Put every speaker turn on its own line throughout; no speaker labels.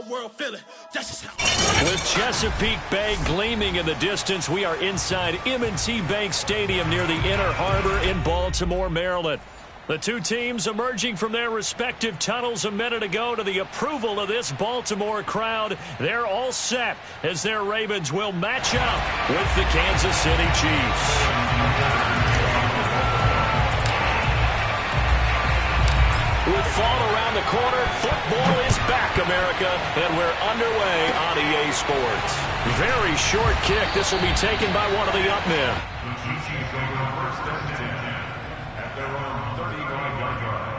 World feeling.
With Chesapeake Bay gleaming in the distance, we are inside M&T Bank Stadium near the Inner Harbor in Baltimore, Maryland. The two teams emerging from their respective tunnels a minute ago to the approval of this Baltimore crowd. They're all set as their Ravens will match up with the Kansas City Chiefs. With fall around the corner, football is back, America, and we're underway on EA Sports. Very short kick. This will be taken by one of the up men.
The Chiefs go on first down 10 at their own 35-yard line.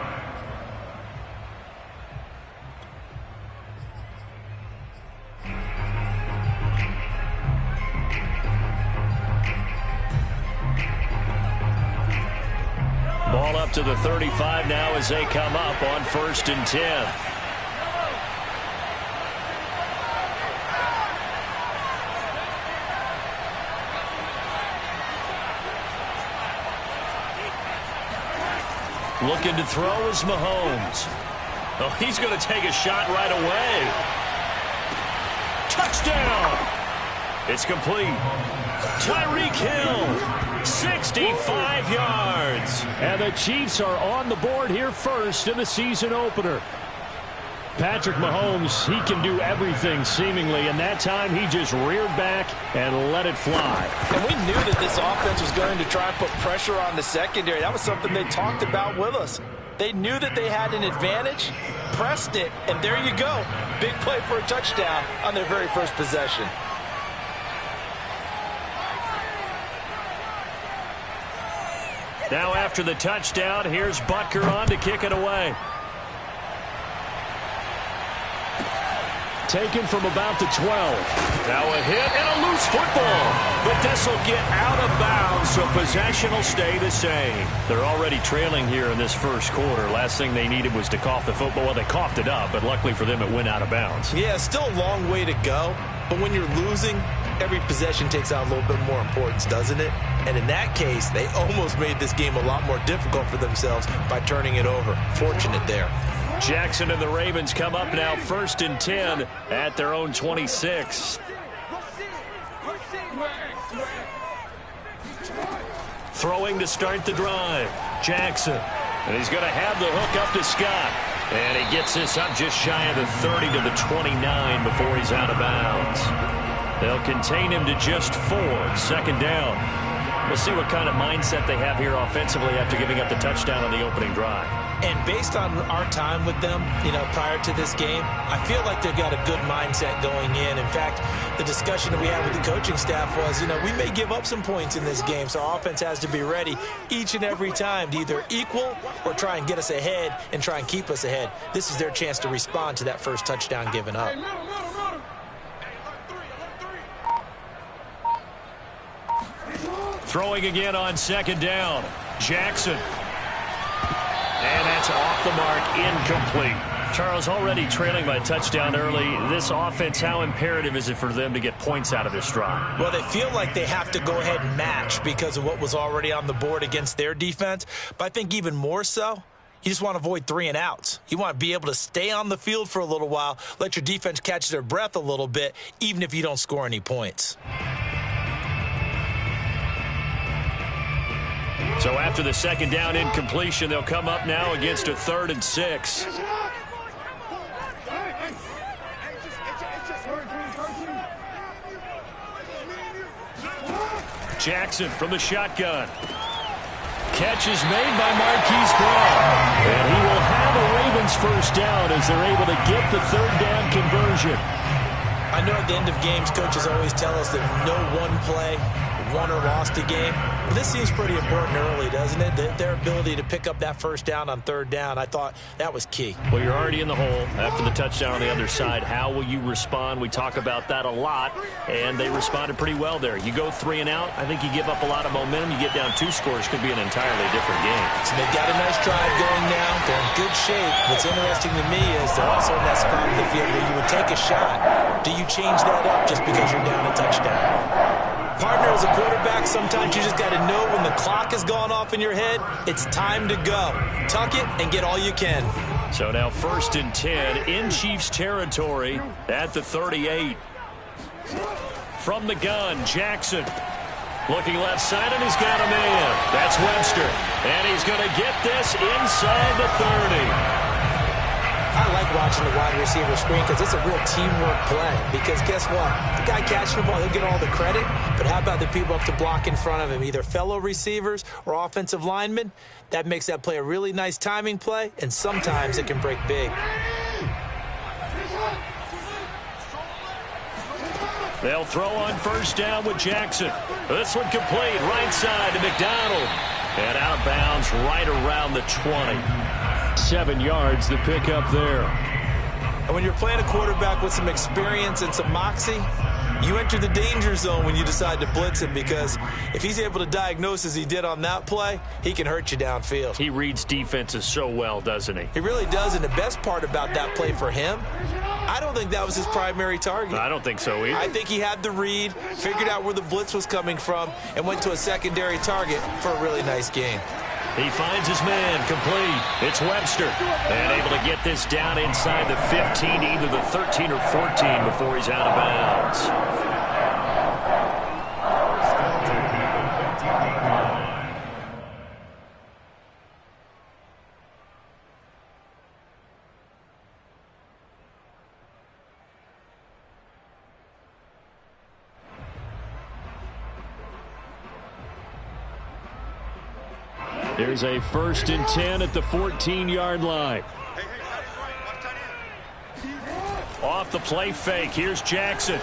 Ball up to the 35 now as they come up on 1st and 10. Looking to throw is Mahomes. Oh, he's going to take a shot right away. Touchdown! It's complete. Tyreek Hill, 65 yards. And the Chiefs are on the board here first in the season opener. Patrick Mahomes, he can do everything seemingly, and that time he just reared back and let it fly.
And we knew that this offense was going to try and put pressure on the secondary. That was something they talked about with us. They knew that they had an advantage, pressed it, and there you go. Big play for a touchdown on their very first possession.
Now after the touchdown, here's Butker on to kick it away. Taken from about the 12. Now a hit and a loose football. But this will get out of bounds, so possession will stay the same. They're already trailing here in this first quarter. Last thing they needed was to cough the football. Well, they coughed it up, but luckily for them, it went out of bounds.
Yeah, still a long way to go. But when you're losing, every possession takes on a little bit more importance, doesn't it? And in that case, they almost made this game a lot more difficult for themselves by turning it over. Fortunate there.
Jackson and the Ravens come up now 1st and 10 at their own 26. Throwing to start the drive. Jackson. And he's going to have the hook up to Scott. And he gets this up just shy of the 30 to the 29 before he's out of bounds. They'll contain him to just 4. 2nd down. We'll see what kind of mindset they have here offensively after giving up the touchdown on the opening drive.
And based on our time with them, prior to this game, I feel like they've got a good mindset going in. In fact, the discussion that we had with the coaching staff was, we may give up some points in this game, so our offense has to be ready each and every time to either equal or try and get us ahead and try and keep us ahead. This is their chance to respond to that first touchdown given up.
Throwing again on 2nd down. Jackson. And that's off the mark, incomplete. Charles, already trailing by touchdown early. This offense, how imperative is it for them to get points out of this drive?
Well, they feel like they have to go ahead and match because of what was already on the board against their defense. But I think even more so, you just want to avoid 3 and outs. You want to be able to stay on the field for a little while, let your defense catch their breath a little bit, even if you don't score any points.
So after the 2nd down incompletion, they'll come up now against a 3rd and 6. Jackson from the shotgun. Catch is made by Marquise Brown. And he will have a Ravens first down as they're able to get the 3rd down conversion.
I know at the end of games, coaches always tell us that no one play won or lost a game. But this seems pretty important early, doesn't it? Their ability to pick up that first down on 3rd down, I thought that was key.
Well, you're already in the hole after the touchdown on the other side. How will you respond? We talk about that a lot, and they responded pretty well there. You go 3 and out, I think you give up a lot of momentum. You get down 2 scores, could be an entirely different game.
So they've got a nice drive going now. They're in good shape. What's interesting to me is they're also in that spot of the field where you would take a shot. Do you change that up just because you're down a touchdown? Partner, as a quarterback, sometimes you just got to know when the clock has gone off in your head, it's time to go. Tuck it and get all you can.
So now 1st and 10 in Chiefs territory at the 38. From the gun, Jackson. Looking left side, and he's got a man. That's Webster. And he's going to get this inside the 30.
I like watching the wide receiver screen because it's a real teamwork play. Because guess what? The guy catching the ball, he'll get all the credit. But how about the people up to block in front of him, either fellow receivers or offensive linemen? That makes that play a really nice timing play, and sometimes it can break big.
They'll throw on 1st down with Jackson. This one complete, right side to McDonald. And out of bounds right around the 20. 7 yards, the pickup there.
And when you're playing a quarterback with some experience and some moxie, you enter the danger zone when you decide to blitz him, because if he's able to diagnose as he did on that play, he can hurt you downfield.
He reads defenses so well, doesn't he?
He really does, and the best part about that play for him, I don't think that was his primary target.
I don't think so either.
I think he had the read, figured out where the blitz was coming from, and went to a secondary target for a really nice gain.
He finds his man, complete. It's Webster. And able to get this down inside the 15, either the 13 or 14 before he's out of bounds. There's a 1st and 10 at the 14-yard line. Off the play fake, here's Jackson.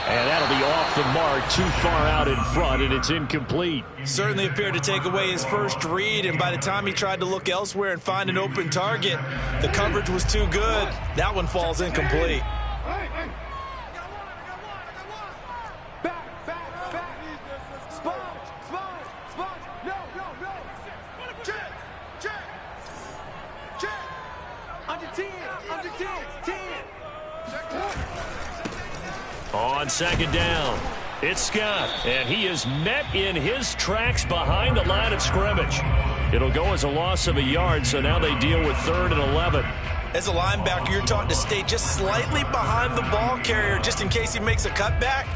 And that'll be off the mark, too far out in front, and it's incomplete.
Certainly appeared to take away his first read, and by the time he tried to look elsewhere and find an open target, the coverage was too good. That one falls incomplete.
On 2nd down, it's Scott, and he is met in his tracks behind the line of scrimmage. It'll go as a loss of a yard, so now they deal with 3rd and 11.
As a linebacker, you're taught to stay just slightly behind the ball carrier just in case he makes a cutback.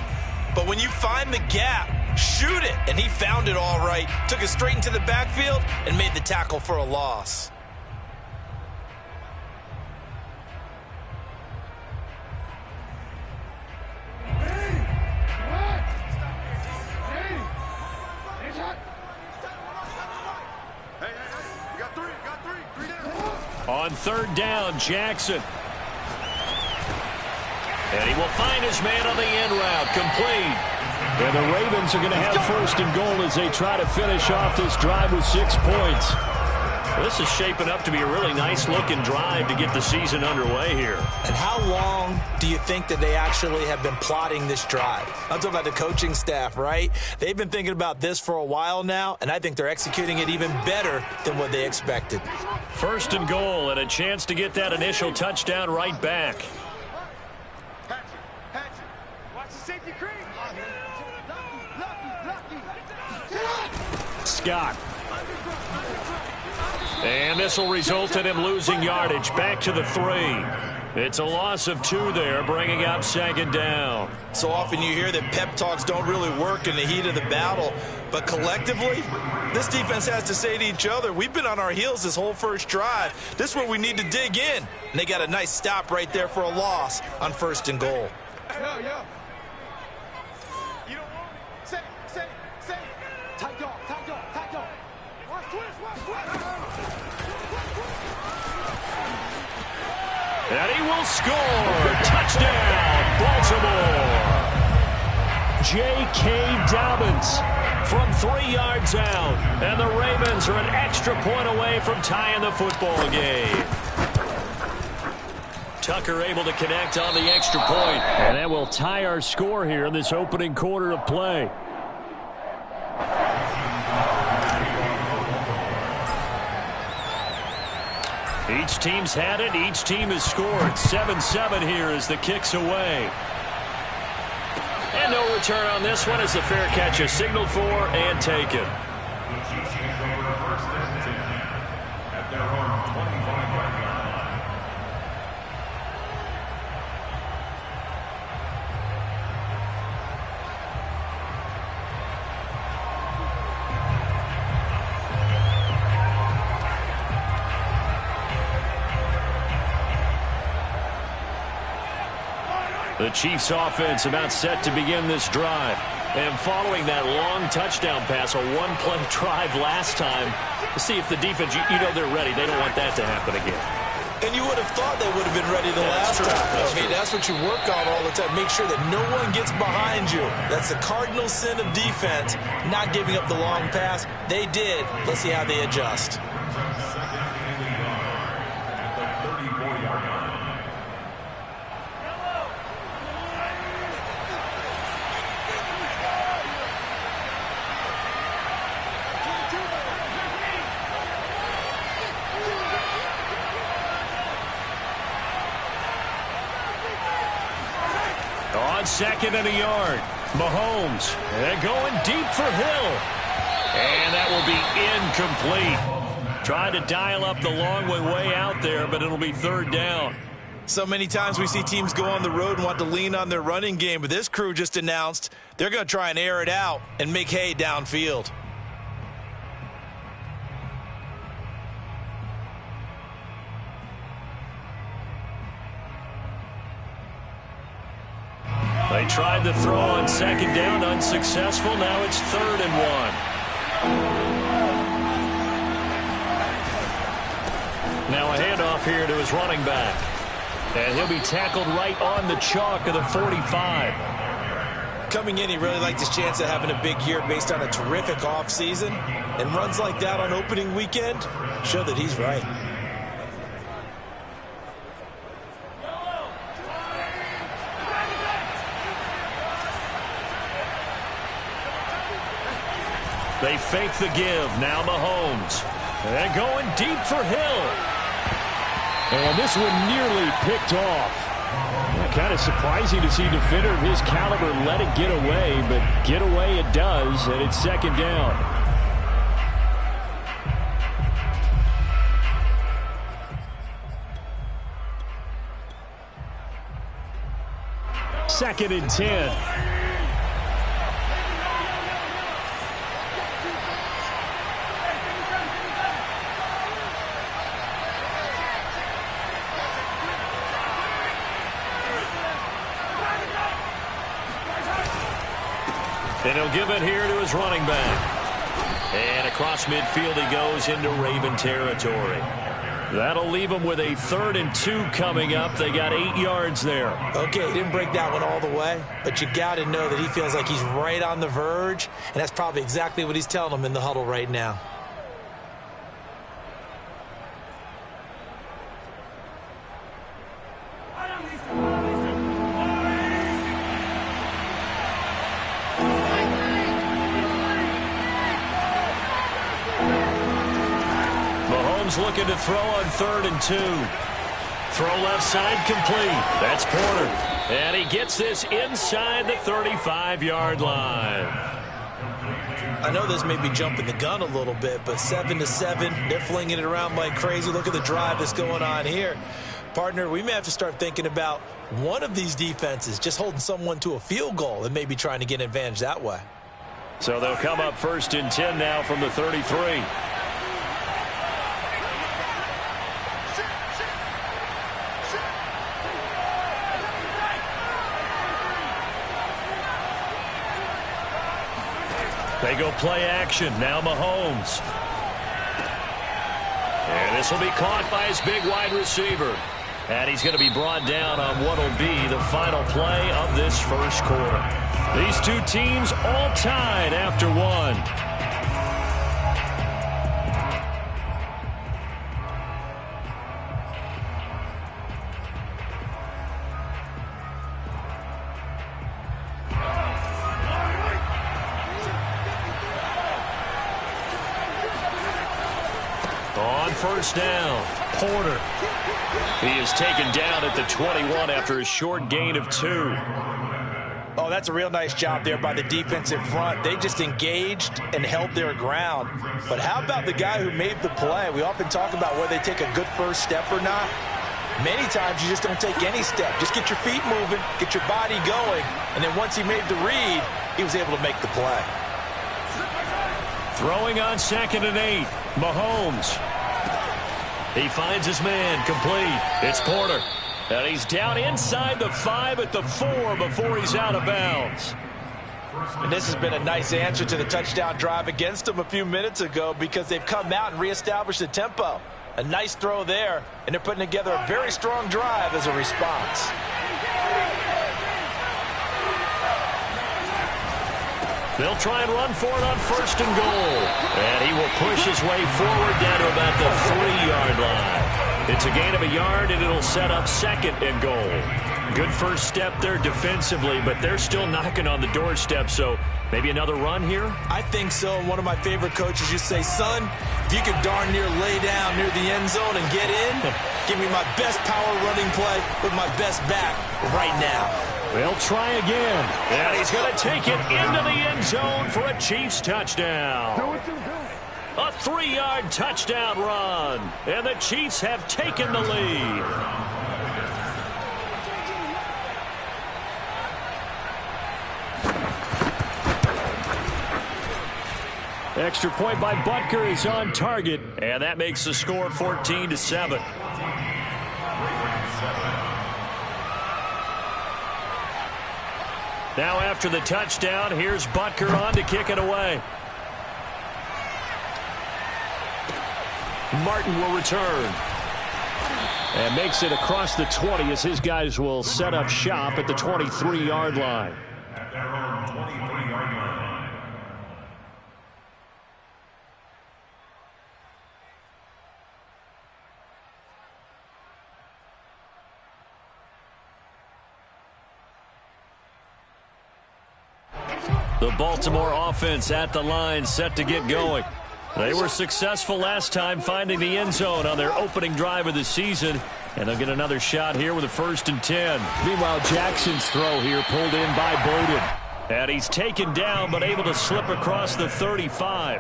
But when you find the gap, shoot it, and he found it all right. Took it straight into the backfield and made the tackle for a loss.
On 3rd down, Jackson. And he will find his man on the end route, complete. And the Ravens are going to have 1st and goal as they try to finish off this drive with 6 points. This is shaping up to be a really nice-looking drive to get the season underway here.
And how long do you think that they actually have been plotting this drive? I'm talking about the coaching staff, right? They've been thinking about this for a while now, and I think they're executing it even better than what they expected.
1st and goal, and a chance to get that initial touchdown right back.
Watch the safety creep.
Scott. And this will result in him losing yardage back to the 3. It's a loss of 2 there, bringing up 2nd down.
So often you hear that pep talks don't really work in the heat of the battle, but collectively, this defense has to say to each other, we've been on our heels this whole first drive. This is where we need to dig in. And they got a nice stop right there for a loss on 1st and goal.
Yo. You don't want me. Say. Tight dog. Watch twist.
And he will score. Touchdown, Baltimore. J.K. Dobbins from 3 yards out. And the Ravens are an extra point away from tying the football game. Tucker able to connect on the extra point. And that will tie our score here in this opening quarter of play. Each team's had it. Each team has scored. 7-7 here as the kick's away. And no return on this one as the fair catch is signaled for and taken. The Chiefs offense about set to begin this drive. And following that long touchdown pass, a one-play drive last time, to see if the defense, you know they're ready. They don't want that to happen again.
And you would have thought they would have been ready the last time. That's what you work on all the time. Make sure that no one gets behind you. That's the cardinal sin of defense, not giving up the long pass. They did. Let's see how they adjust.
Second and a yard. Mahomes. And going deep for Hill. And that will be incomplete. Trying to dial up the long way out there, but it'll be third down.
So many times we see teams go on the road and want to lean on their running game, but this crew just announced they're going to try and air it out and make hay downfield.
They tried to throw on second down, unsuccessful. Now it's 3rd and 1. Now a handoff here to his running back. And he'll be tackled right on the chalk of the 45.
Coming in, he really liked his chance of having a big year based on a terrific offseason. And runs like that on opening weekend show that he's right.
They fake the give. Now Mahomes. And going deep for Hill. And this one nearly picked off. Kind of surprising to see a defender of his caliber let it get away, but get away it does, and it's second down. Second and 10. And he'll give it here to his running back. And across midfield he goes into Raven territory. That'll leave him with a 3rd and 2 coming up. They got 8 yards there.
Okay, he didn't break that one all the way, but you got to know that he feels like he's right on the verge, and that's probably exactly what he's telling them in the huddle right now.
Looking to throw on 3rd and 2. Throw left side complete. That's Porter. And he gets this inside the 35-yard line.
I know this may be jumping the gun a little bit, but 7-7, they're flinging it around like crazy. Look at the drive that's going on here. Partner, we may have to start thinking about one of these defenses just holding someone to a field goal and maybe trying to get an advantage that way.
So they'll come up 1st and 10 now from the 33. They go play action. Now Mahomes. And this will be caught by his big wide receiver. And he's going to be brought down on what will be the final play of this first quarter. These two teams all tied after one. On first down, Porter. He is taken down at the 21 after a short gain of 2.
Oh, that's a real nice job there by the defensive front. They just engaged and held their ground. But how about the guy who made the play? We often talk about whether they take a good first step or not. Many times you just don't take any step. Just get your feet moving, get your body going, and then once he made the read, he was able to make the play.
Throwing on 2nd and 8, Mahomes. He finds his man complete. It's Porter. And he's down inside the 5 at the 4 before he's out of bounds.
And this has been a nice answer to the touchdown drive against them a few minutes ago because they've come out and reestablished the tempo. A nice throw there, and they're putting together a very strong drive as a response.
They'll try and run for it on 1st and goal. And he will push his way forward down to about the 3-yard line. It's a gain of a yard, and it'll set up 2nd and goal. Good first step there defensively, but they're still knocking on the doorstep, so maybe another run here?
I think so. And one of my favorite coaches used to say, son, if you can darn near lay down near the end zone and get in, give me my best power running play with my best back right now.
They'll try again. And he's going to take it into the end zone for a Chiefs touchdown. A 3-yard touchdown run. And the Chiefs have taken the lead. Extra point by Butker is on target. And that makes the score 14-7. Now after the touchdown, here's Butker on to kick it away. Martin will return. And makes it across the 20 as his guys will set up shop at the 23-yard line.
At their own 23-yard line.
The Baltimore offense at the line, set to get going. They were successful last time finding the end zone on their opening drive of the season, and they'll get another shot here with a 1st and 10. Meanwhile, Jackson's throw here pulled in by Bowden. And he's taken down but able to slip across the 35.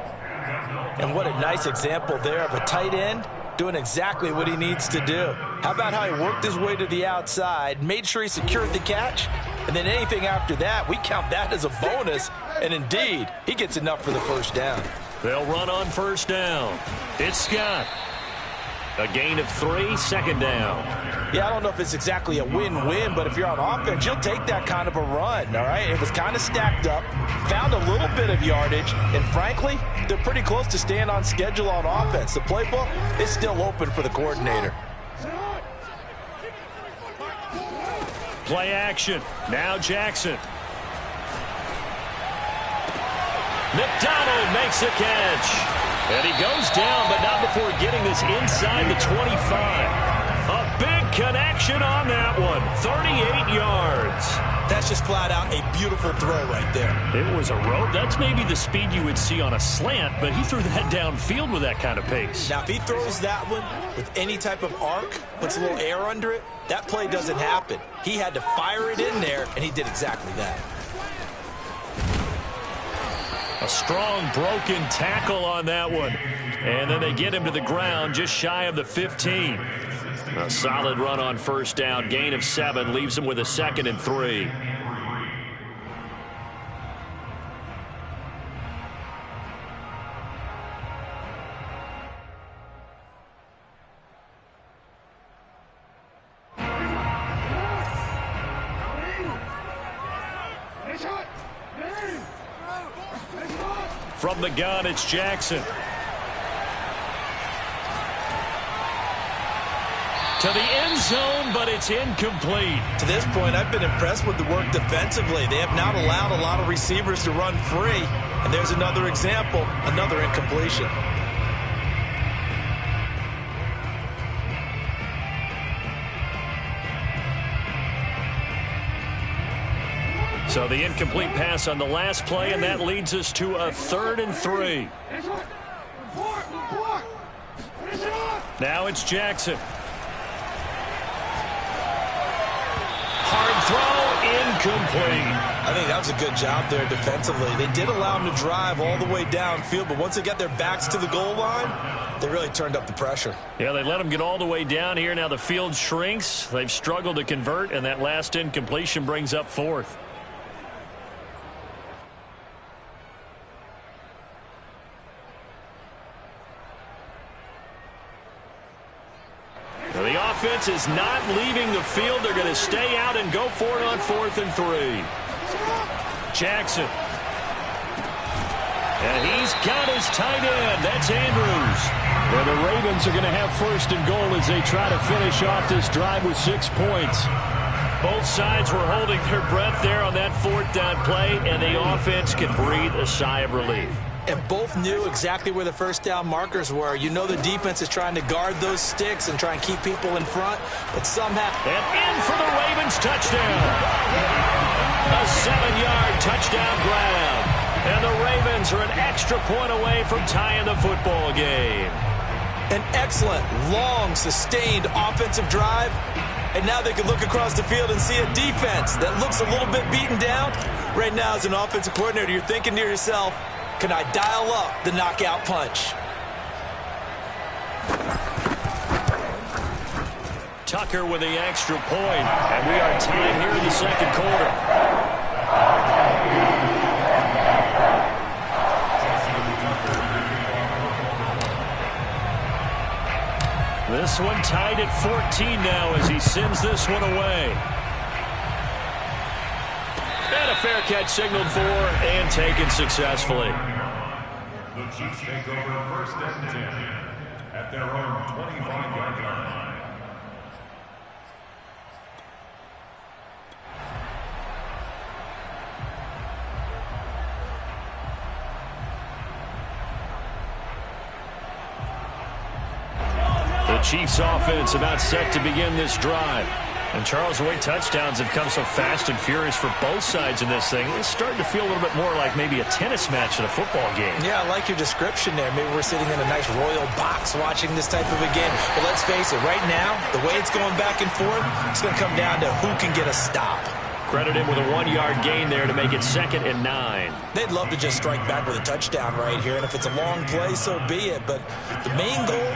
And what a nice example there of a tight end doing exactly what he needs to do. How about how he worked his way to the outside, made sure he secured the catch, and then anything after that, we count that as a bonus. And indeed, he gets enough for the 1st down.
They'll run on 1st down. It's Scott. A gain of 3, 2nd down.
Yeah, I don't know if it's exactly a win-win, but if you're on offense, you'll take that kind of a run, all right? It was kind of stacked up, found a little bit of yardage, and frankly, they're pretty close to staying on schedule on offense. The playbook is still open for the coordinator.
Play action. Now Jackson. McDonald makes a catch. And he goes down, but not before getting this inside the 25. A big connection on that one. 38 yards.
That's just flat out a beautiful throw right there.
It was a rope. That's maybe the speed you would see on a slant, but he threw that downfield with that kind of pace.
Now, if he throws that one with any type of arc, puts a little air under it, that play doesn't happen. He had to fire it in there, and he did exactly that.
A strong broken tackle on that one. And then they get him to the ground just shy of the 15. A solid run on 1st down. Gain of 7 leaves him with a 2nd and 3. From the gun, it's Jackson. To the end zone, but it's incomplete.
To this point, I've been impressed with the work defensively. They have not allowed a lot of receivers to run free. And there's another example, another incompletion.
So the incomplete pass on the last play, and that leads us to a 3rd and 3. Now it's Jackson. Hard throw, incomplete.
I think that was a good job there defensively. They did allow him to drive all the way downfield, but once they got their backs to the goal line, they really turned up the pressure.
Yeah, they let him get all the way down here. Now the field shrinks. They've struggled to convert, and that last incompletion brings up 4th. The offense is not leaving the field. They're going to stay out and go for it on 4th and 3. Jackson. And he's got his tight end. That's Andrews.
Well, the Ravens are going to have 1st and goal as they try to finish off this drive with 6 points.
Both sides were holding their breath there on that 4th down play, and the offense can breathe a sigh of relief.
And both knew exactly where the 1st down markers were. You know the defense is trying to guard those sticks and try and keep people in front, but somehow...
And in for the Ravens touchdown. A 7-yard touchdown grab. And the Ravens are an extra point away from tying the football game.
An excellent, long, sustained offensive drive. And now they can look across the field and see a defense that looks a little bit beaten down. Right now, as an offensive coordinator, you're thinking to yourself, can I dial up the knockout punch?
Tucker with the extra point, and we are tied here in the 2nd quarter. This one tied at 14 now as he sends this one away. And a fair catch signaled for and taken successfully.
The Chiefs take over 1st and 10 at their own 25-yard line.
The Chiefs offense about set to begin this drive. And Charles, the way touchdowns have come so fast and furious for both sides in this thing, it's starting to feel a little bit more like maybe a tennis match in a football game.
Yeah, I like your description there. Maybe we're sitting in a nice royal box watching this type of a game. But let's face it, right now, the way it's going back and forth, it's going to come down to who can get a stop.
Credit him with a 1-yard gain there to make it 2nd and 9.
They'd love to just strike back with a touchdown right here, and if it's a long play, so be it. But the main goal,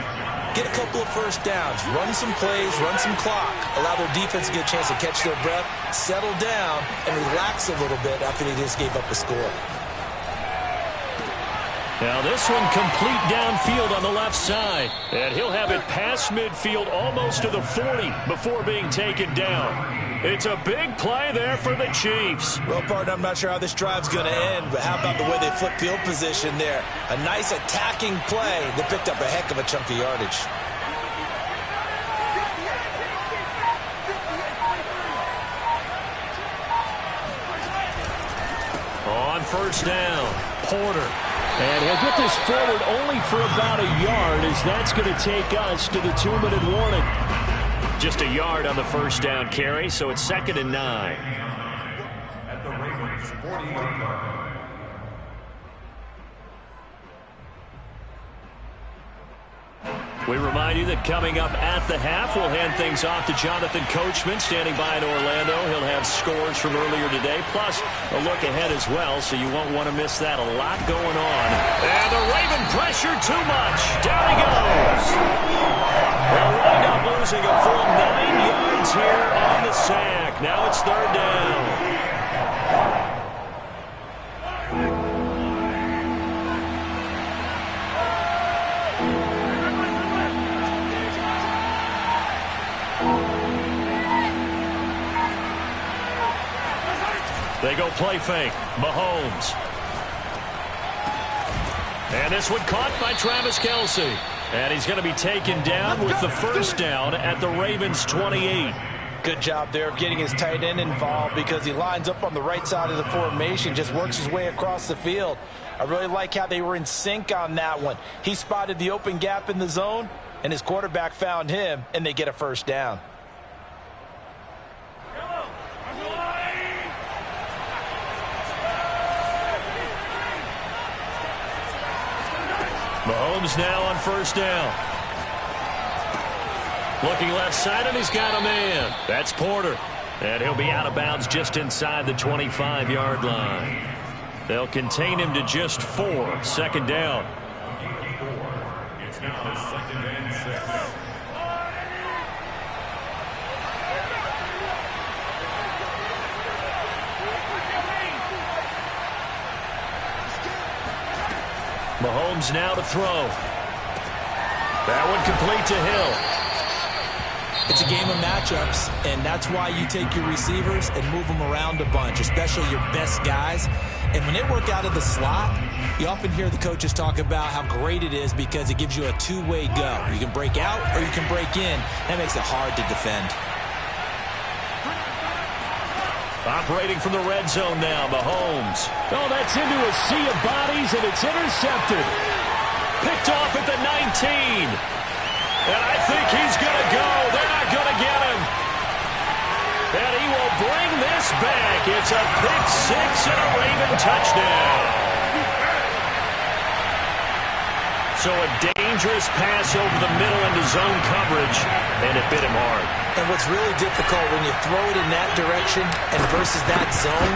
get a couple of 1st downs, run some plays, run some clock, allow their defense to get a chance to catch their breath, settle down, and relax a little bit after they just gave up a score.
Now this one complete downfield on the left side. And he'll have it past midfield almost to the 40 before being taken down. It's a big play there for the Chiefs.
Well, partner, I'm not sure how this drive's going to end, but how about the way they flip field position there? A nice attacking play that picked up a heck of a chunk of yardage.
On 1st down, Porter.
And he'll get this forward only for about a yard, as that's going to take us to the 2-minute warning.
Just a yard on the 1st down carry, so it's 2nd and 9.
At the Ravens 40-yard line.
We remind you that coming up at the half, we'll hand things off to Jonathan Coachman, standing by in Orlando. He'll have scores from earlier today, plus a look ahead as well, so you won't want to miss that. A lot going on. And the Raven pressure too much. Down he goes. They'll wind up losing a full 9 yards here on the sack. Now it's 3rd down. They go play fake. Mahomes. And this one caught by Travis Kelce. And he's going to be taken down with the 1st down at the Ravens 28.
Good job there of getting his tight end involved because he lines up on the right side of the formation, just works his way across the field. I really like how they were in sync on that one. He spotted the open gap in the zone, and his quarterback found him, and they get a 1st down.
Mahomes now on 1st down. Looking left side, and he's got a man. That's Porter. And he'll be out of bounds just inside the 25-yard line. They'll contain him to just 4. 2nd down.
It's now 2nd and 6.
Mahomes now to throw. That one complete to Hill.
It's a game of matchups, and that's why you take your receivers and move them around a bunch, especially your best guys. And when they work out of the slot, you often hear the coaches talk about how great it is because it gives you a two-way go. You can break out or you can break in. That makes it hard to defend.
Operating from the red zone now, Mahomes.
Oh, that's into a sea of bodies, and it's intercepted.
Picked off at the 19. And I think he's going to go. They're not going to get him. And he will bring this back. It's a pick six and a Raven touchdown. So a dangerous pass over the middle into zone coverage, and it bit him hard.
And what's really difficult when you throw it in that direction and versus that zone,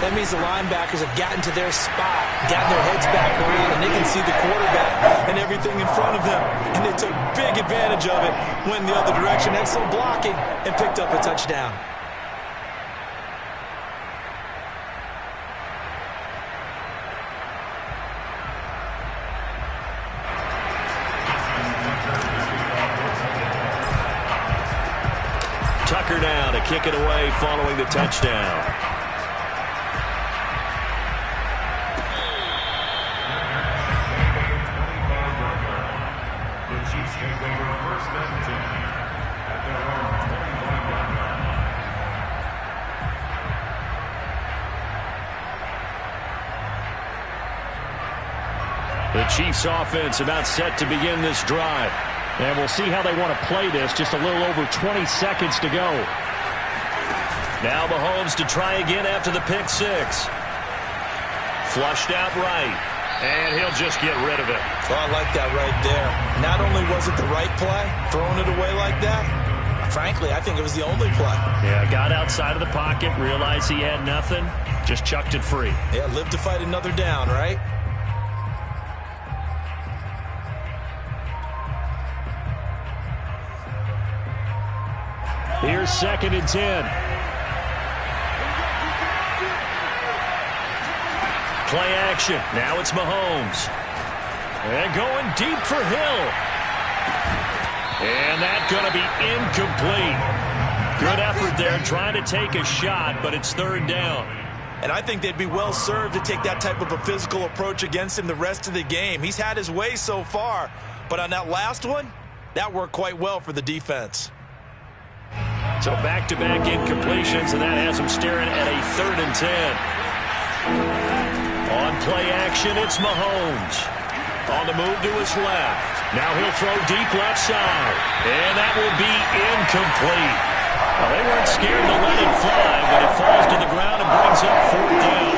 that means the linebackers have gotten to their spot, gotten their heads back around, and they can see the quarterback and everything in front of them. And they took big advantage of it, went the other direction, excellent blocking, and picked up a touchdown.
Tucker now to kick it away following the touchdown.
The Chiefs take over first and 10 at their own 25-yard line.
The Chiefs offense about set to begin this drive.
And we'll see how they want to play this. Just a little over 20 seconds to go.
Now Mahomes to try again after the pick six. Flushed out right. And he'll just get rid of it.
Oh, I like that right there. Not only was it the right play, throwing it away like that, frankly, I think it was the only play.
Yeah, got outside of the pocket, realized he had nothing, just chucked it free.
Yeah, live to fight another down, right?
Here's 2nd and 10.
Play action. Now it's Mahomes. And going deep for Hill. And that's going to be incomplete. Good effort there trying to take a shot, but it's 3rd down.
And I think they'd be well served to take that type of a physical approach against him the rest of the game. He's had his way so far, but on that last one, that worked quite well for the defense.
So back-to-back incompletions, and that has him staring at a 3rd and 10. On play action, it's Mahomes. On the move to his left. Now he'll throw deep left side. And that will be incomplete. Well, they weren't scared to let it fly, but it falls to the ground and brings up 4th down.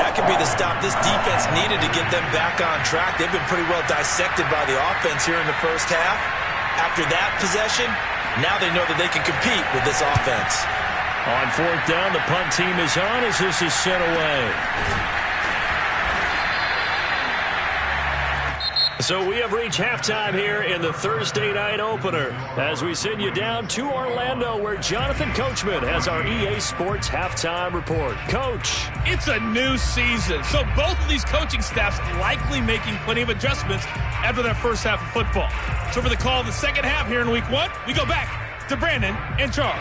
That could be the stop this defense needed to get them back on track. They've been pretty well dissected by the offense here in the first half. After that possession, now they know that they can compete with this offense.
On 4th down, the punt team is on as this is sent away. So we have reached halftime here in the Thursday night opener as we send you down to Orlando where Jonathan Coachman has our EA Sports halftime report. Coach.
It's a new season, so both of these coaching staffs likely making plenty of adjustments after that first half of football. So for the call of the second half here in week 1, we go back to Brandon and Charles.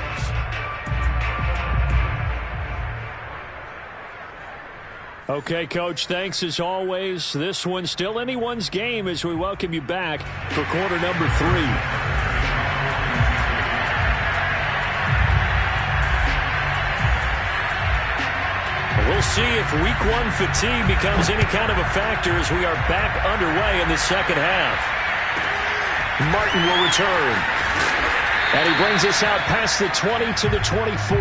Okay, Coach, thanks as always. This one's still anyone's game as we welcome you back for quarter number 3.
We'll see if week 1 fatigue becomes any kind of a factor as we are back underway in the second half. Martin will return.
And he brings us out past the 20 to the 24.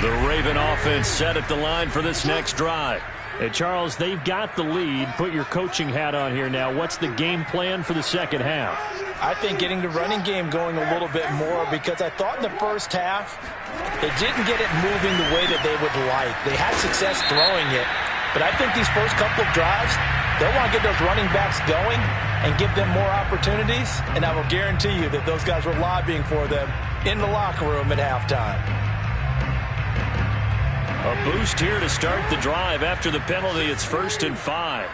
The Raven offense set at the line for this next drive.
Hey, Charles, they've got the lead. Put your coaching hat on here now. What's the game plan for the second half?
I think getting the running game going a little bit more because I thought in the first half they didn't get it moving the way that they would like. They had success throwing it, but I think these first couple of drives, they'll want to get those running backs going and give them more opportunities, and I will guarantee you that those guys were lobbying for them in the locker room at halftime.
A boost here to start the drive. After the penalty, it's 1st and 5.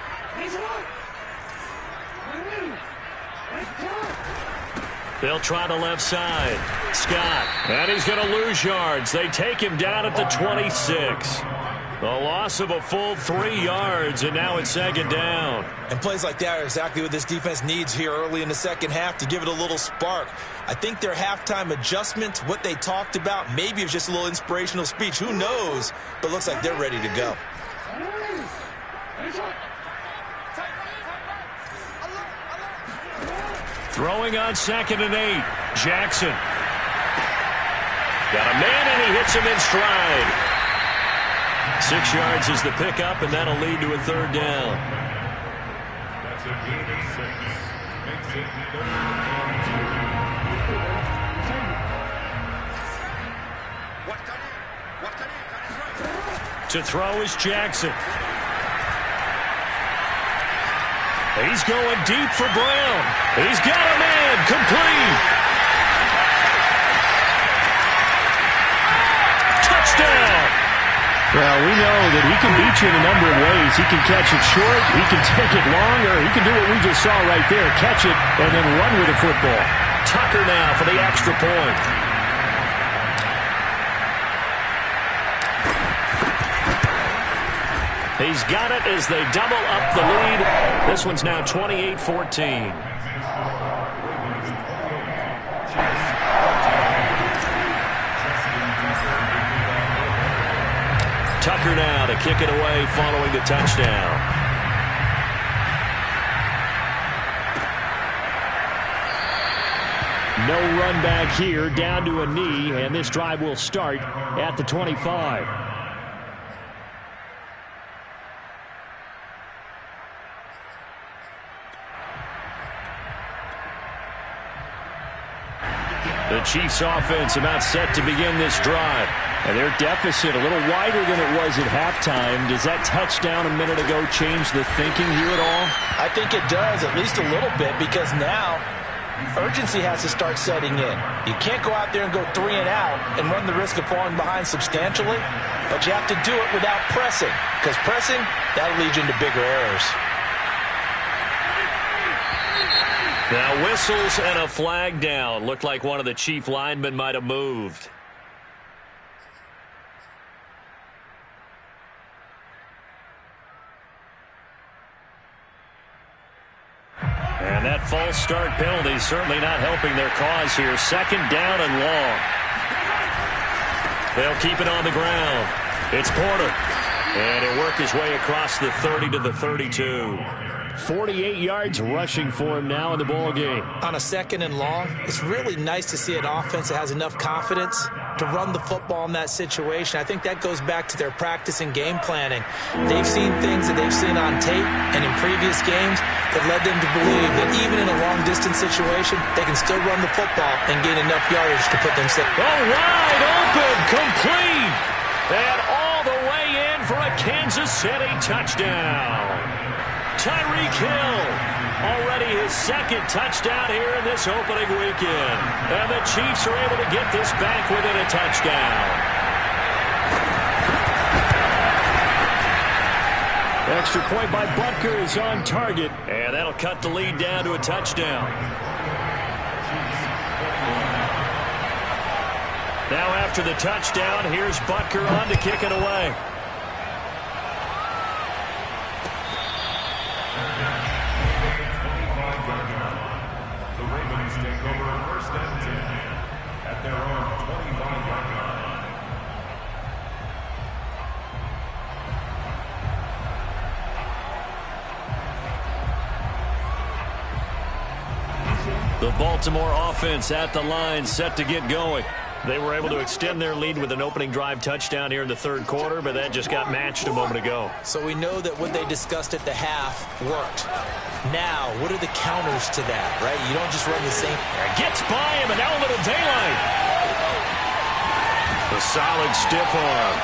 They'll try the left side. Scott. And he's going to lose yards. They take him down at the 26. A loss of a full 3 yards, and now it's 2nd down.
And plays like that are exactly what this defense needs here early in the second half to give it a little spark. I think their halftime adjustment, what they talked about, maybe it was just a little inspirational speech. Who knows? But looks like they're ready to go.
Throwing on 2nd and 8. Jackson. Got a man, and he hits him in stride. 6 yards is the pickup, and that'll lead to a 3rd down.
That's a gain of 6. Makes it 3rd and 2.
To throw is Jackson. He's going deep for Brown. He's got a man. Complete. Touchdown.
Well, we know that he can beat you in a number of ways. He can catch it short, he can take it long, or he can do what we just saw right there, catch it and then run with the football.
Tucker now for the extra point. He's got it as they double up the lead. This one's now 28-14. Tucker now to kick it away following the touchdown.
No run back here, down to a knee, and this drive will start at the 25.
The Chiefs offense about set to begin this drive.
And their deficit a little wider than it was at halftime. Does that touchdown a minute ago change the thinking here at all?
I think it does, at least a little bit, because now urgency has to start setting in. You can't go out there and go 3 and out and run the risk of falling behind substantially, but you have to do it without pressing, because pressing, that'll lead you into bigger errors.
Now whistles and a flag down. Looked like one of the Chief linemen might have moved. And that false start penalty certainly not helping their cause here. 2nd down and long. They'll keep it on the ground. It's Porter. And he'll work his way across the 30 to the 32.
48 yards rushing for him now in the ball game.
On a 2nd and long, it's really nice to see an offense that has enough confidence to run the football in that situation. I think that goes back to their practice and game planning. They've seen things that they've seen on tape and in previous games that led them to believe that even in a long-distance situation, they can still run the football and gain enough yardage to put themselves
wide open, complete, and all the way in for a Kansas City touchdown. Tyreek Hill, already his 2nd touchdown here in this opening weekend. And the Chiefs are able to get this back within a touchdown.
Extra point by Butker is on target.
And that'll cut the lead down to a touchdown. Now after the touchdown, here's Butker on to kick it away. The Baltimore offense at the line, set to get going. They were able to extend their lead with an opening drive touchdown here in the 3rd quarter, but that just got matched a moment ago.
So we know that what they discussed at the half worked. Now, what are the counters to that, right? You don't just run the same.
Gets by him, and now a little daylight. A solid stiff arm.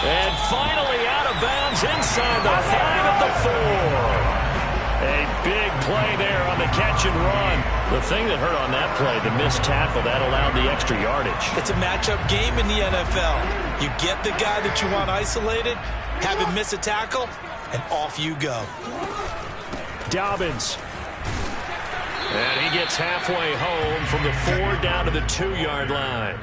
And finally out of bounds inside the 5 at the 4. A big play there on the catch and run. The thing that hurt on that play, the missed tackle, that allowed the extra yardage.
It's a matchup game in the NFL. You get the guy that you want isolated, have him miss a tackle, and off you go.
Dobbins. And he gets halfway home from the 4 down to the 2-yard line.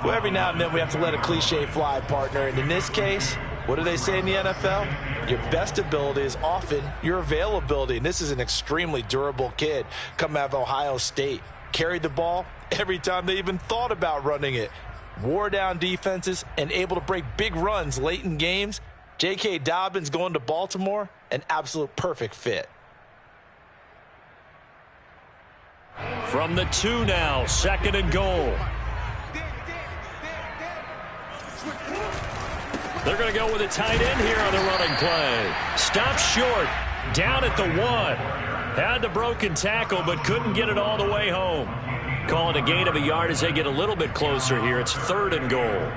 Well, every now and then we have to let a cliche fly, partner. And in this case, what do they say in the NFL? Your best ability is often your availability. And this is an extremely durable kid coming out of Ohio State. Carried the ball every time they even thought about running it. Wore down defenses and able to break big runs late in games. J.K. Dobbins going to Baltimore, an absolute perfect fit.
From the 2 now, 2nd and goal. They're going to go with a tight end here on the running play. Stopped short, down at the 1. Had the broken tackle, but couldn't get it all the way home. Calling a gain of a yard as they get a little bit closer here. It's 3rd and goal.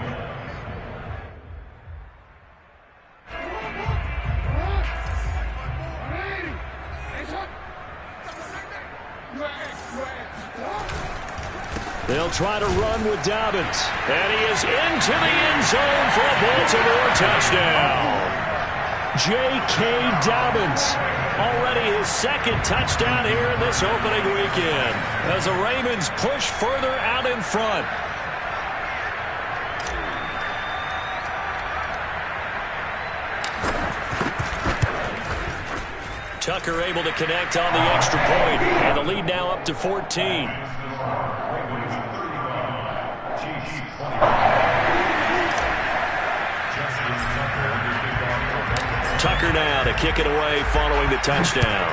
They'll try to run with Dobbins. And he is into the end zone for a Baltimore touchdown. J.K. Dobbins. Already his 2nd touchdown here in this opening weekend. As the Ravens push further out in front. Tucker able to connect on the extra point. And the lead now up to 14. Tucker now to kick it away following the touchdown.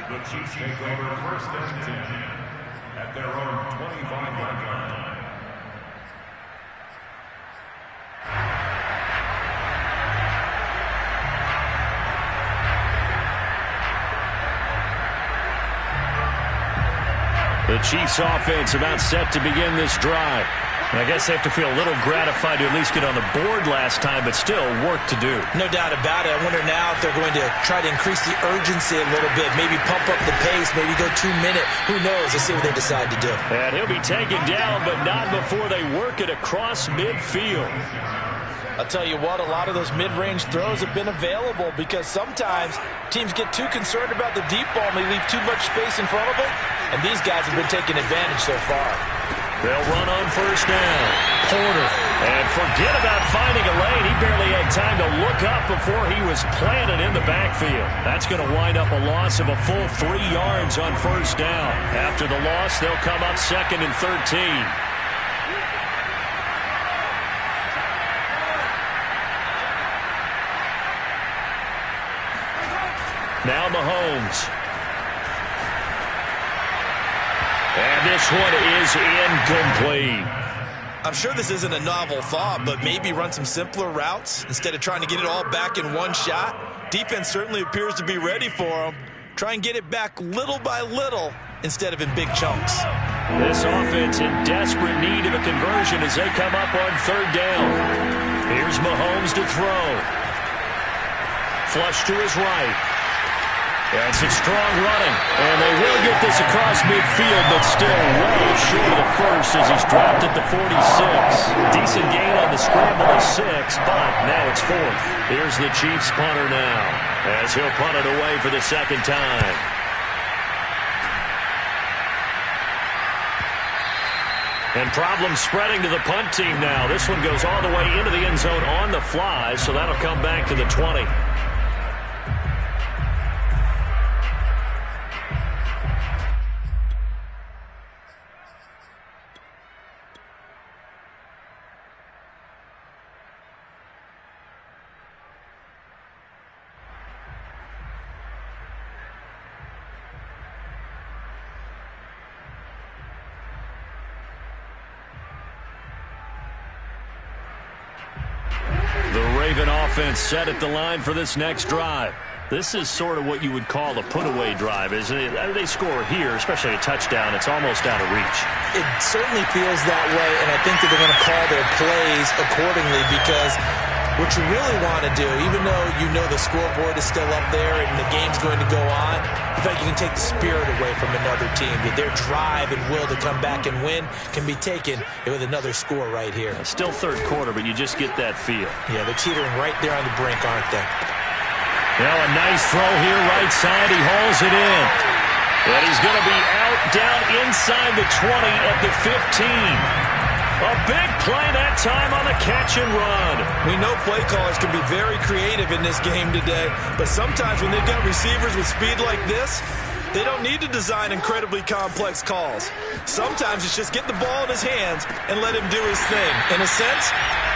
The Chiefs take over 1st and 10 at their own 25-yard line.
The Chiefs offense about set to begin this drive. And I guess they have to feel a little gratified to at least get on the board last time, but still work to do.
No doubt about it. I wonder now if they're going to try to increase the urgency a little bit, maybe pump up the pace, maybe go 2-minute. Who knows? Let's see what they decide to do.
And he'll be taken down, but not before they work it across midfield.
I'll tell you what, a lot of those mid-range throws have been available because sometimes teams get too concerned about the deep ball and they leave too much space in front of them, and these guys have been taking advantage so far.
They'll run on 1st down. Porter. And forget about finding a lane. He barely had time to look up before he was planted in the backfield. That's going to wind up a loss of a full 3 yards on 1st down. After the loss, they'll come up 2nd and 13. Now Mahomes. And this one is incomplete.
I'm sure this isn't a novel thought, but maybe run some simpler routes instead of trying to get it all back in one shot. Defense certainly appears to be ready for them. Try and get it back little by little instead of in big chunks.
This offense in desperate need of a conversion as they come up on 3rd down. Here's Mahomes to throw. Flush to his right. And some strong running. And they will get this across midfield, but still well short of the first as he's dropped at the 46. Decent gain on the scramble of 6, but now it's 4th. Here's the Chiefs punter now as he'll punt it away for the 2nd time. And problems spreading to the punt team now. This one goes all the way into the end zone on the fly, so that'll come back to the 20. The Raven offense set at the line for this next drive. This is sort of what you would call a put-away drive, isn't it? They score here, especially a touchdown. It's almost out of reach.
It certainly feels that way, and I think that they're going to call their plays accordingly because what you really want to do, even though you know the scoreboard is still up there and the game's going to go on, in fact, you can take the spirit away from another team. That their drive and will to come back and win can be taken with another score right here.
Still third quarter, but you just get that feel.
Yeah, they're teetering right there on the brink, aren't they?
Now a nice throw here, right side. He hauls it in. And he's going to be out, down inside the 20 at the 15. A big play that time on the catch and run.
We know play callers can be very creative in this game today, but sometimes when they've got receivers with speed like this, they don't need to design incredibly complex calls. Sometimes it's just get the ball in his hands and let him do his thing. In a sense,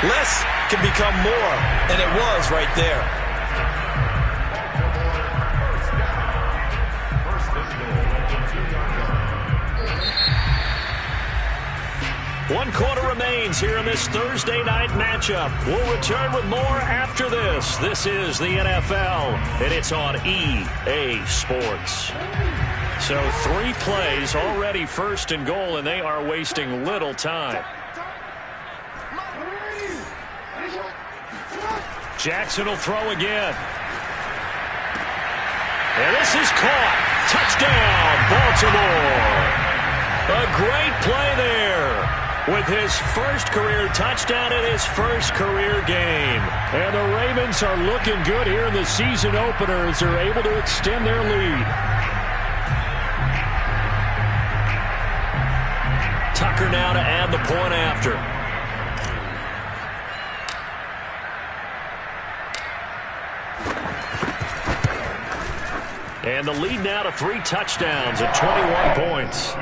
less can become more, and it was right there.
One quarter remains here in this Thursday night matchup. We'll return with more after this. This is the NFL, and it's on EA Sports. So 3 plays already first and goal, and they are wasting little time. Jackson will throw again. And this is caught. Touchdown, Baltimore. A great play there. With his first career touchdown in his first career game. And the Ravens are looking good here in the season opener as they're able to extend their lead. Tucker now to add the point after. And the lead now to 3 touchdowns at 21 points.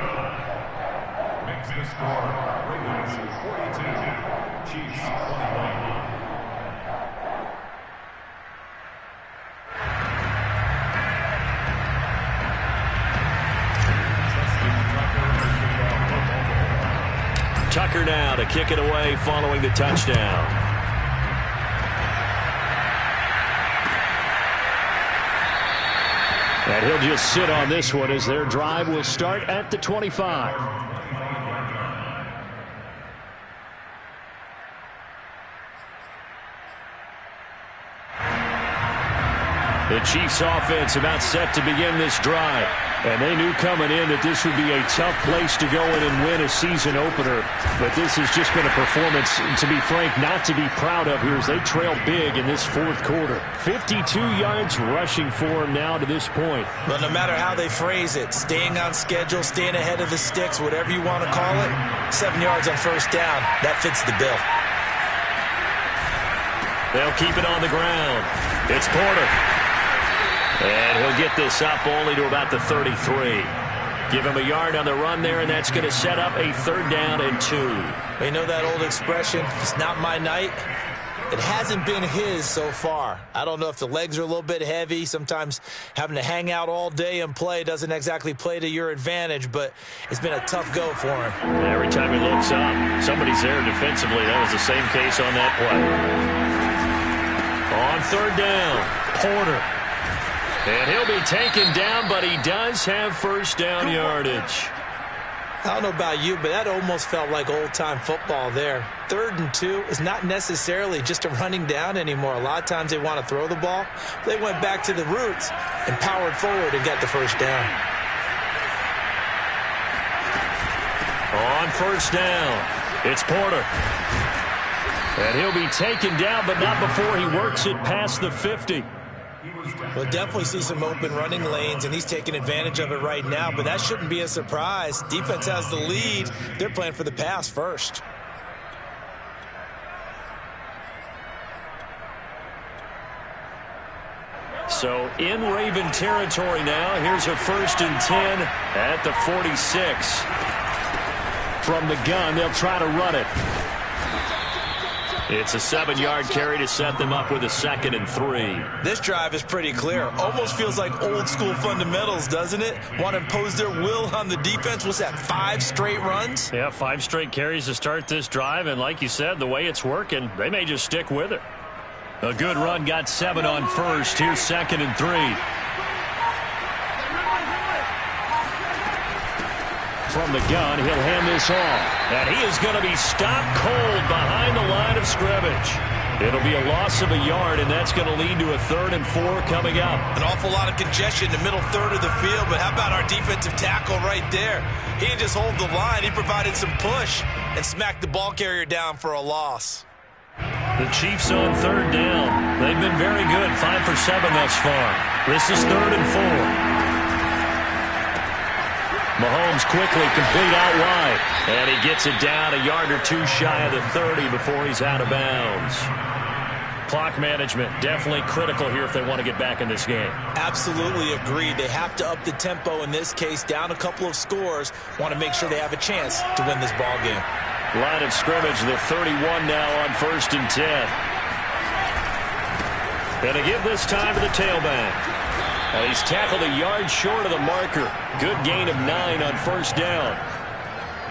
Makes the score. Ravens 42, Chiefs 21.
Tucker now to kick it away following the touchdown. And he'll just sit on this one as their drive will start at the 25. The Chiefs offense about set to begin this drive. And they knew coming in that this would be a tough place to go in and win a season opener. But this has just been a performance, to be frank, not to be proud of here as they trail big in this fourth quarter. 52 yards rushing for them now to this point.
Well, no matter how they phrase it, staying on schedule, staying ahead of the sticks, whatever you want to call it, 7 yards on first down, that fits the bill.
They'll keep it on the ground. It's Porter. And he'll get this up only to about the 33. Give him a yard on the run there, and that's going to set up a 3rd down and 2.
You know that old expression, it's not my night? It hasn't been his so far. I don't know if the legs are a little bit heavy. Sometimes having to hang out all day and play doesn't exactly play to your advantage, but it's been a tough go for him.
Every time he looks up, somebody's there defensively. That was the same case on that play. On 3rd down, Porter. And he'll be taken down, but he does have first down yardage.
I don't know about you, but that almost felt like old-time football there. 3rd and 2 is not necessarily just a running down anymore. A lot of times they want to throw the ball. They went back to the roots and powered forward and got the first down.
On 1st down, it's Porter. And he'll be taken down, but not before he works it past the 50.
We'll definitely see some open running lanes, and he's taking advantage of it right now, but that shouldn't be a surprise. Defense has the lead. They're playing for the pass first.
So in Raven territory now. Here's a 1st and 10 at the 46. From the gun, they'll try to run it. It's a 7-yard carry to set them up with a 2nd and 3.
This drive is pretty clear. Almost feels like old school fundamentals, doesn't it? Want to impose their will on the defense. What's that, 5 straight runs?
Yeah, 5 straight carries to start this drive. And like you said, the way it's working, they may just stick with it. A good run got 7 on first. Here's 2nd and 3. From the gun, he'll hand this off. And he is going to be stopped cold behind the line of scrimmage. It'll be a loss of a yard, and that's going to lead to a 3rd and 4 coming up.
An awful lot of congestion in the middle third of the field, but how about our defensive tackle right there? He didn't just hold the line. He provided some push and smacked the ball carrier down for a loss.
The Chiefs on 3rd down. They've been very good, 5 for 7 thus far. This is 3rd and 4. Mahomes quickly complete out wide. And he gets it down a yard or 2 shy of the 30 before he's out of bounds. Clock management definitely critical here if they want to get back in this game.
Absolutely agreed. They have to up the tempo in this case, down a couple of scores. Want to make sure they have a chance to win this ball game.
Line of scrimmage, the 31 now on 1st and 10. Gonna give this time to the tailback. And he's tackled a yard short of the marker. Good gain of 9 on 1st down.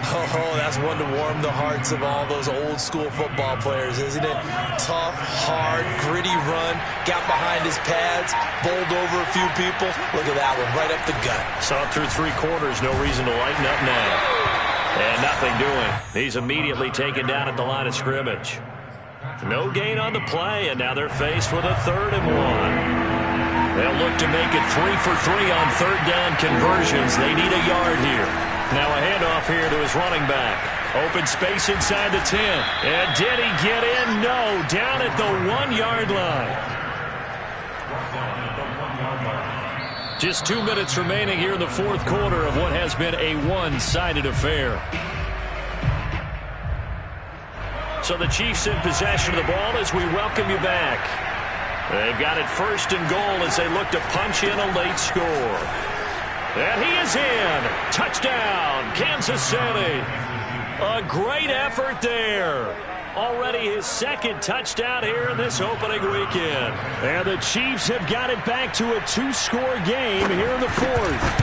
Oh, that's one to warm the hearts of all those old school football players, isn't it? Tough, hard, gritty run, got behind his pads, bowled over a few people. Look at that one, right up the gut.
Saw it through 3 quarters, no reason to lighten up now. And nothing doing. He's immediately taken down at the line of scrimmage. No gain on the play, and now they're faced with a 3rd and 1. They'll look to make it 3 for 3 on 3rd down conversions. They need a yard here. Now a handoff here to his running back. Open space inside the 10. And did he get in? No. Down at the 1-yard line. Just 2 minutes remaining here in the 4th quarter of what has been a one-sided affair. So the Chiefs in possession of the ball as we welcome you back. They've got it 1st and goal as they look to punch in a late score. And he is in. Touchdown, Kansas City. A great effort there. Already his 2nd touchdown here in this opening weekend.
And the Chiefs have got it back to a 2-score game here in the 4th.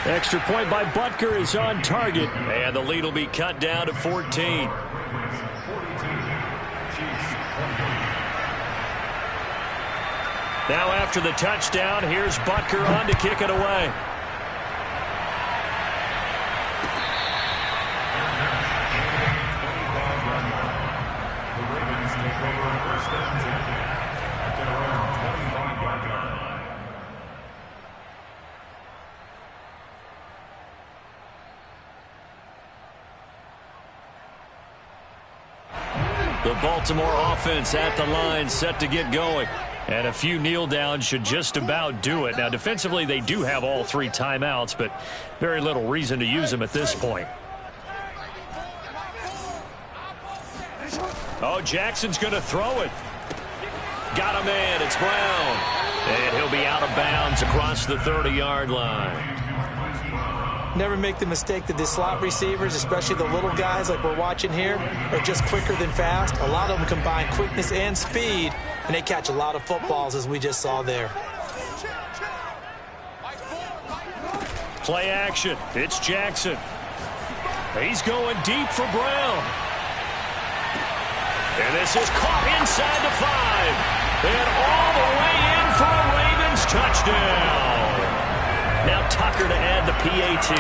Extra point by Butker is on target.
And the lead will be cut down to 14. Now after the touchdown, here's Butker on to kick it away.
The Ravens take over 1st and 10 at their own 25-yard line.
The Baltimore offense at the line, set to get going. And a few kneel downs should just about do it. Now, defensively, they do have all 3 timeouts, but very little reason to use them at this point. Oh, Jackson's going to throw it. Got a man. It's Brown. And he'll be out of bounds across the 30-yard line.
Never make the mistake that the slot receivers, especially the little guys like we're watching here, are just quicker than fast. A lot of them combine quickness and speed, and they catch a lot of footballs, as we just saw there.
Play action. It's Jackson. He's going deep for Brown. And this is caught inside the 5. And all the way in for a Ravens touchdown. Now Tucker to add the PAT.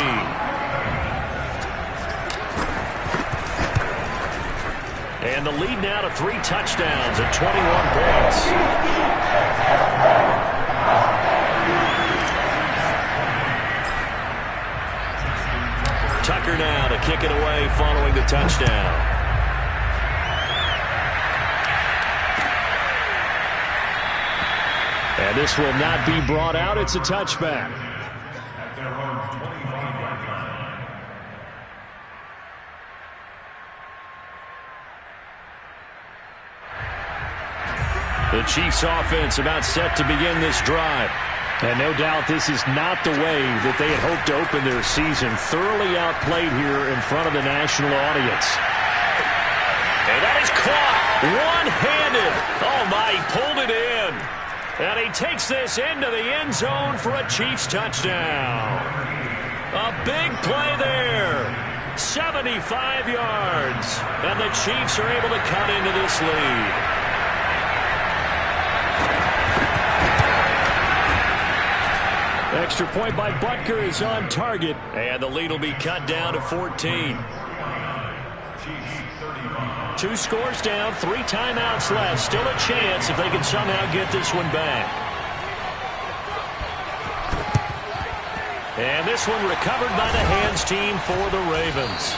And the lead now to 3 touchdowns at 21 points. Tucker now to kick it away following the touchdown. And this will not be brought out. It's a touchback.
At their own 25-yard line.
The Chiefs offense about set to begin this drive.
And no doubt this is not the way that they had hoped to open their season. Thoroughly outplayed here in front of the national audience.
And that is caught one-handed. Oh, my, he pulled it in. And he takes this into the end zone for a Chiefs touchdown. A big play there. 75 yards. And the Chiefs are able to cut into this lead. Extra point by Butker is on target, and the lead will be cut down to 14. 2 scores down, 3 timeouts left. Still a chance if they can somehow get this one back. And this one recovered by the hands team for the Ravens.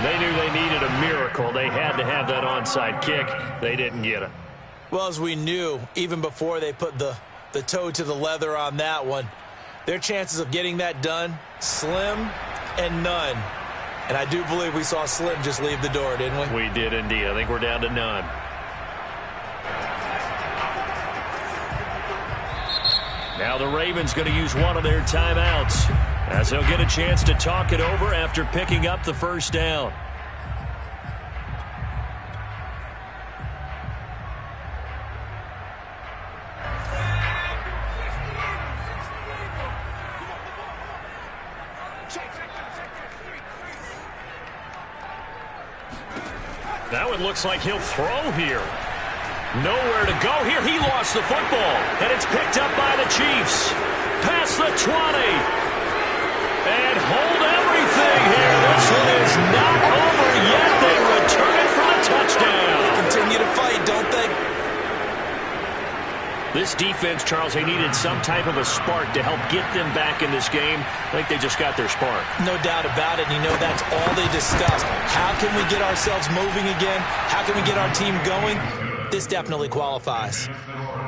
They knew they needed a miracle. They had to have that onside kick. They didn't get it.
Well, as we knew, even before they put the toe to the leather on that one, their chances of getting that done, slim and none. And I do believe we saw Slim just leave the door, didn't we?
We did indeed. I think we're down to none. Now the Ravens going to use one of their timeouts as they'll get a chance to talk it over after picking up the first down. Now it looks like he'll throw here. Nowhere to go here. He lost the football, and it's picked up by the Chiefs. Past the 20. And hold everything here. This one is not over yet. They return it for a touchdown.
They continue to fight, don't they?
This defense, Charles, they needed some type of a spark to help get them back in this game. I think they just got their spark.
No doubt about it. And you know that's all they discussed. How can we get ourselves moving again? How can we get our team going? This definitely qualifies.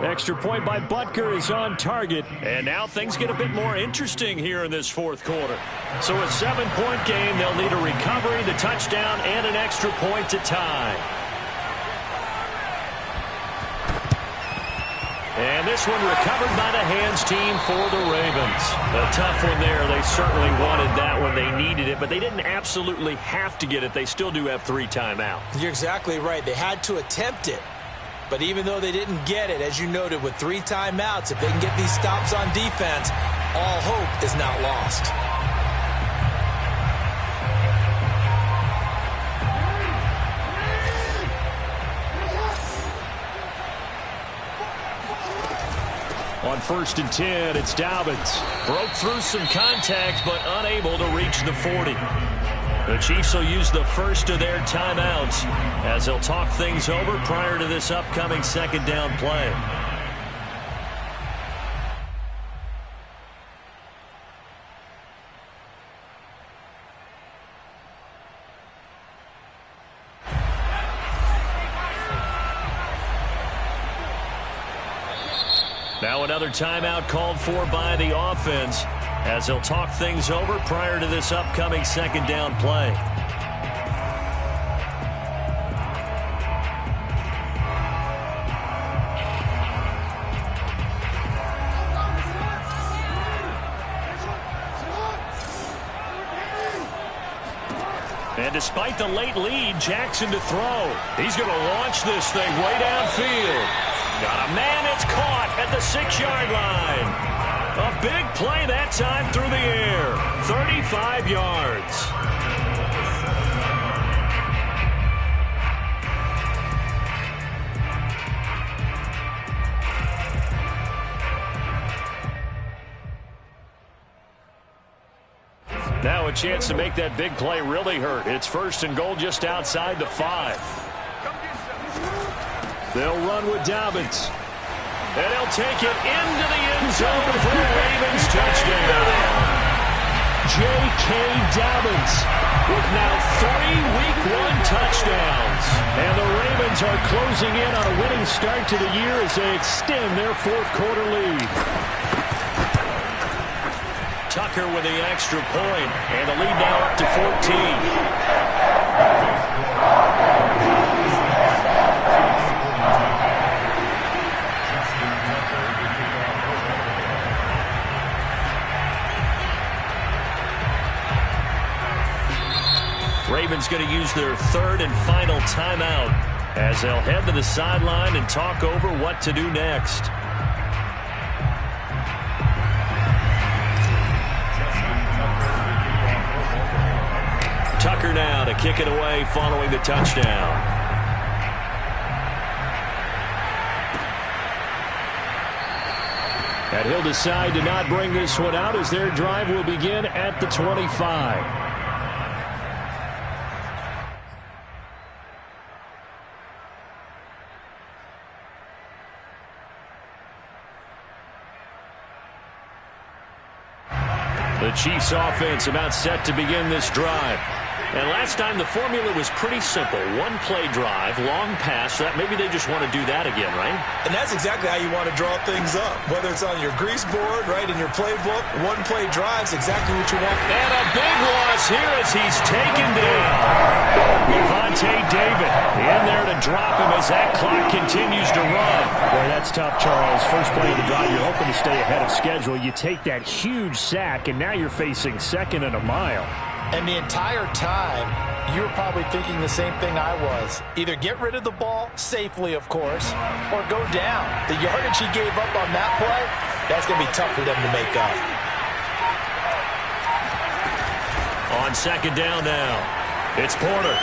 Extra point by Butker is on target. And now things get a bit more interesting here in this fourth quarter. So a 7-point game, they'll need a recovery, the touchdown, and an extra point to tie. And this one recovered by the hands team for the Ravens. A tough one there. They certainly wanted that one. They needed it, but they didn't absolutely have to get it. They still do have 3 timeouts.
You're exactly right. They had to attempt it. But even though they didn't get it, as you noted, with 3 timeouts, if they can get these stops on defense, all hope is not lost.
On 1st and 10, it's Dobbins. Broke through some contact, but unable to reach the 40. The Chiefs will use the first of their timeouts as they'll talk things over prior to this upcoming 2nd down play. Now another timeout called for by the offense as they'll talk things over prior to this upcoming 2nd down play. And despite the late lead, Jackson to throw. He's going to launch this thing way downfield. Got a man, it's caught at the 6-yard line. A big play that time through the air. 35 yards. Now a chance to make that big play really hurt. It's 1st and goal just outside the 5. They'll run with Dobbins. And he'll take it into the end zone for a Ravens touchdown. J.K. Dobbins with now 3 Week 1 touchdowns. And the Ravens are closing in on a winning start to the year as they extend their 4th quarter lead. Tucker with the extra point, and the lead now up to 14. Ravens going to use their 3rd and final timeout as they'll head to the sideline and talk over what to do next. Tucker now to kick it away following the touchdown. And he'll decide to not bring this one out as their drive will begin at the 25. The Chiefs offense about set to begin this drive. And last time the formula was pretty simple. One play drive, long pass. That maybe they just want to do that again, right?
And that's exactly how you want to draw things up. Whether it's on your grease board, right, in your playbook, one play drive's exactly what you want.
And a big loss here as he's taken down. Levante David in there to drop him as that clock continues to run.
Boy, that's tough, Charles. First play of the drive, you're hoping to stay ahead of schedule. You take that huge sack, and now you're facing second and a mile.
And the entire time, you were probably thinking the same thing I was. Either get rid of the ball, safely of course, or go down. The yardage he gave up on that play, that's going to be tough for them to make up.
On second down now, it's Porter.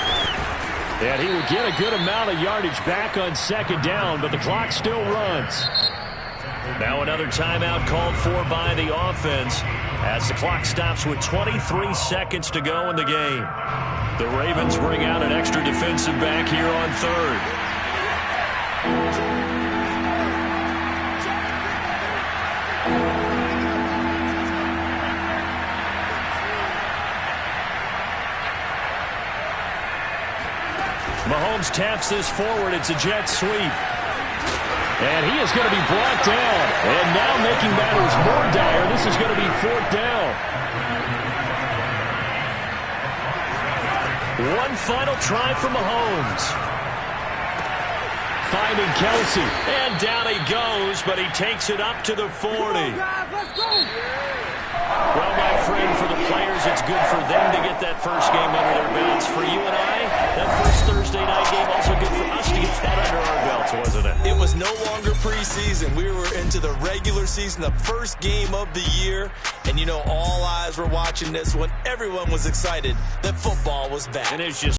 And he will get a good amount of yardage back on second down, but the clock still runs. Now another timeout called for by the offense as the clock stops with 23 seconds to go in the game. The Ravens bring out an extra defensive back here on third. Mahomes taps this forward. It's a jet sweep. And he is going to be brought down. And now making matters more dire, this is going to be fourth down. One final try for Mahomes. Finding Kelsey. And down he goes, but he takes it up to the 40. Well, my friend, for the players, it's good for them to get that first game under their belts. For you and I, that first Thursday night game also good for us to get that under our belts, wasn't it?
It was no longer preseason. We were into the regular season, the first game of the year. And, you know, all eyes were watching this one. Everyone was excited that football was back.
And it's just